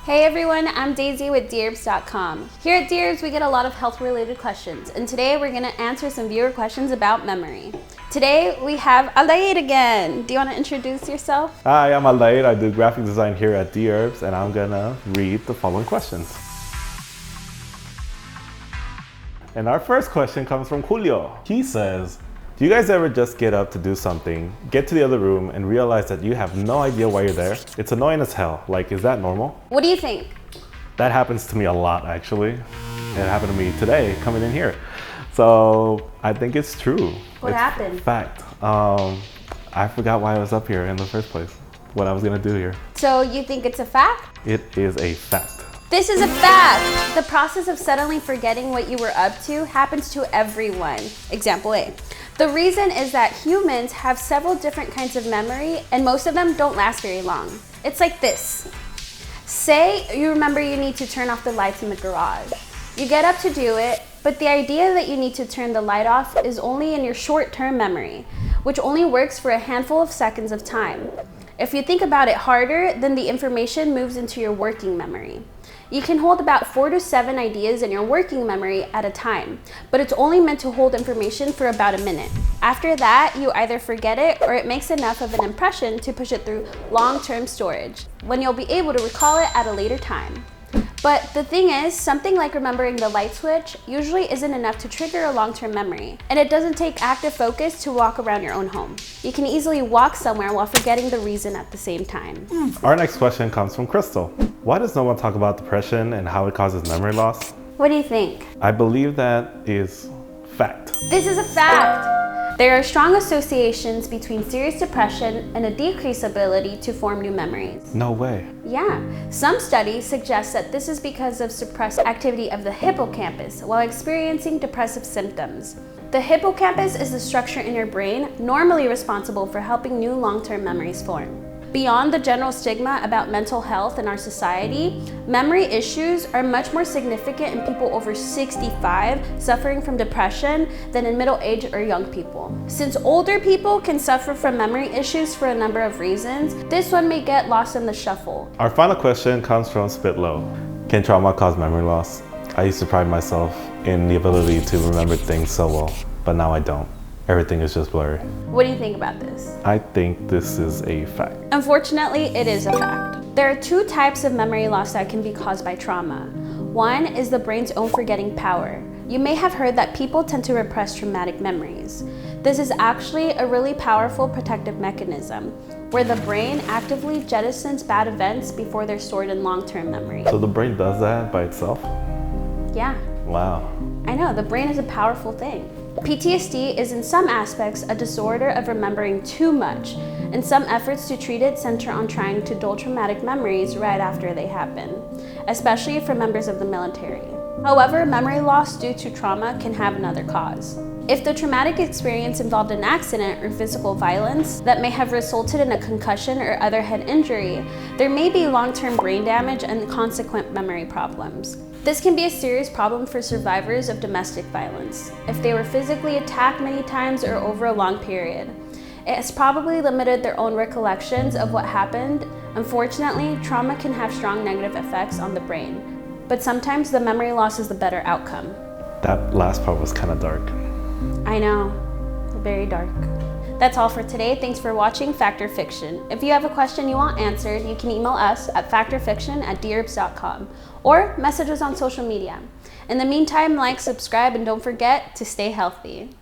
Hey everyone, I'm Daisy with Dherbs.com. Here at Dherbs, we get a lot of health-related questions, and today we're going to answer some viewer questions about memory. Today we have Aldair again. Do you want to introduce yourself? Hi, I'm Aldair. I do graphic design here at Dherbs, and I'm going to read the following questions. And our first question comes from Julio. He says, do you guys ever just get up to do something, get to the other room, and realize that you have no idea why you're there? It's annoying as hell. Like, is that normal? What do you think? That happens to me a lot, actually. It happened to me today, coming in here. So I think it's true. What happened? Fact. I forgot why I was up here in the first place, what I was gonna do here. So you think it's a fact? It is a fact. This is a fact! The process of suddenly forgetting what you were up to happens to everyone. Example A. The reason is that humans have several different kinds of memory, and most of them don't last very long. It's like this. Say you remember you need to turn off the lights in the garage. You get up to do it, but the idea that you need to turn the light off is only in your short-term memory, which only works for a handful of seconds of time. If you think about it harder, then the information moves into your working memory. You can hold about 4 to 7 ideas in your working memory at a time, but it's only meant to hold information for about a minute. After that, you either forget it or it makes enough of an impression to push it through long-term storage, when you'll be able to recall it at a later time. But the thing is, something like remembering the light switch usually isn't enough to trigger a long-term memory, and it doesn't take active focus to walk around your own home. You can easily walk somewhere while forgetting the reason at the same time. Our next question comes from Crystal. Why does no one talk about depression and how it causes memory loss? What do you think? I believe that is fact. This is a fact! There are strong associations between serious depression and a decreased ability to form new memories. No way. Yeah, some studies suggest that this is because of suppressed activity of the hippocampus while experiencing depressive symptoms. The hippocampus is the structure in your brain normally responsible for helping new long-term memories form. Beyond the general stigma about mental health in our society, memory issues are much more significant in people over 65 suffering from depression than in middle-aged or young people. Since older people can suffer from memory issues for a number of reasons, this one may get lost in the shuffle. Our final question comes from Spitlow. Can trauma cause memory loss? I used to pride myself in the ability to remember things so well, but now I don't. Everything is just blurry. What do you think about this? I think this is a fact. Unfortunately, it is a fact. There are 2 types of memory loss that can be caused by trauma. One is the brain's own forgetting power. You may have heard that people tend to repress traumatic memories. This is actually a really powerful protective mechanism, where the brain actively jettisons bad events before they're stored in long-term memory. So the brain does that by itself? Yeah. Wow. I know, the brain is a powerful thing. PTSD is in some aspects a disorder of remembering too much, and some efforts to treat it center on trying to dull traumatic memories right after they happen, especially for members of the military. However, memory loss due to trauma can have another cause. If the traumatic experience involved an accident or physical violence that may have resulted in a concussion or other head injury, there may be long-term brain damage and consequent memory problems. This can be a serious problem for survivors of domestic violence, if they were physically attacked many times or over a long period. It has probably limited their own recollections of what happened. Unfortunately, trauma can have strong negative effects on the brain, but sometimes the memory loss is the better outcome. That last part was kind of dark. I know, very dark. That's all for today. Thanks for watching Fact or Fiction. If you have a question you want answered, you can email us at factorfiction@dherbs.com or message us on social media. In the meantime, like, subscribe, and don't forget to stay healthy.